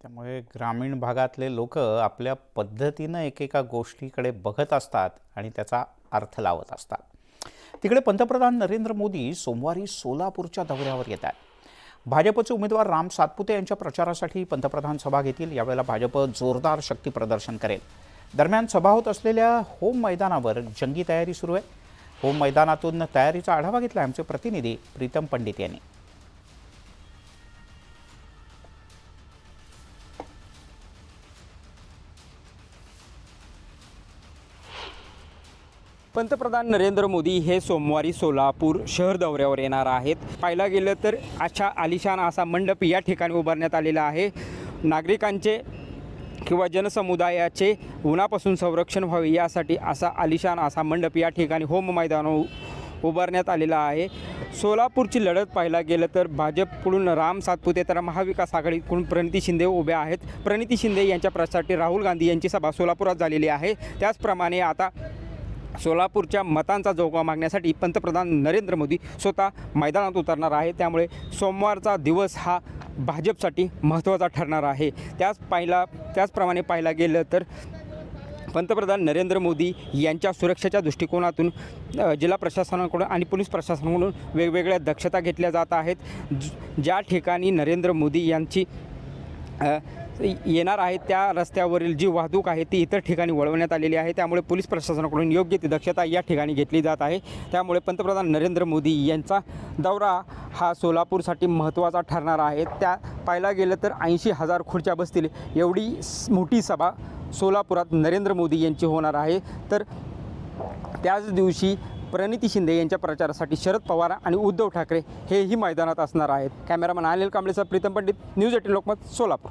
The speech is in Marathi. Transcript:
त्यामुळे ग्रामीण भागातले लोक आपल्या पद्धतीनं एकेका गोष्टीकडे बघत असतात आणि त्याचा अर्थ लावत असतात। तिकडे पंतप्रधान नरेंद्र मोदी सोमवारी सोलापूरच्या दौऱ्यावर येत आहेत। भाजपचे उमेदवार राम सातपुते यांच्या प्रचारासाठी पंतप्रधान सभा घेतील। यावेळेला भाजप जोरदार शक्ती प्रदर्शन करेल। दरम्यान सभा होत असलेल्या होम मैदानावर जंगी तयारी सुरू आहे। होम मैदानातून तयारीचा आढावा घेतला आमचे प्रतिनिधी प्रीतम पंडित यांनी। पंतप्रधान नरेंद्र मोदी हे सोमवारी सोलापूर शहर दौऱ्यावर येणार आहेत। पाहायला गेलं तर अशा आलिशान असा मंडप या ठिकाणी उभारण्यात आलेला आहे। नागरिकांचे किंवा जनसमुदायाचे उन्हापासून संरक्षण व्हावे यासाठी असा आलिशान असा मंडप या ठिकाणी होम मैदानावर उभारण्यात आलेला आहे। सोलापूरची लढत पाहायला गेलं तर भाजपकडून राम सातपुते तर महाविकास आघाडीकडून प्रणिती शिंदे उभ्या आहेत। प्रणिती शिंदे यांच्या प्रचारासाठी राहुल गांधी यांची सभा सोलापुरात झालेली आहे। त्याचप्रमाणे आता सोलापूरच्या मतांचा जोगवा मागण्यासाठी पंतप्रधान नरेंद्र मोदी स्वतः मैदानात उतरणार आहे। त्यामुळे सोमवारचा दिवस हा भाजपसाठी महत्त्वाचा ठरणार आहे। त्याचप्रमाणे पाहायला गेलं तर पंतप्रधान नरेंद्र मोदी यांच्या सुरक्षेच्या दृष्टिकोनातून जिल्हा प्रशासनाकडून आणि पोलीस प्रशासनाकडून वेगवेगळ्या दक्षता घेतल्या जात आहेत। ज्या ठिकाणी नरेंद्र मोदी यांची येणार आहे त्या रस्त्यावरील जी वाहतूक आहे ती इतर ठिकाणी वळवण्यात आलेली आहे। त्यामुळे पोलीस प्रशासनाकडून योग्य ती दक्षता या ठिकाणी घेतली जात आहे। त्यामुळे पंतप्रधान नरेंद्र मोदी यांचा दौरा हा सोलापूरसाठी महत्त्वाचा ठरणार आहे। त्या पाहायला गेलं तर 80,000 खुर्च्या बसतील एवढी मोठी सभा सोलापुरात नरेंद्र मोदी यांची होणार आहे। तर त्याच दिवशी प्रणिती शिंदे यांच्या प्रचारासाठी शरद पवार आणि उद्धव ठाकरे हेही मैदानात असणार आहेत। कॅमेरामन अनिल कांबळेसह प्रीतम पंडित, न्यूज 18 लोकमत, सोलापूर।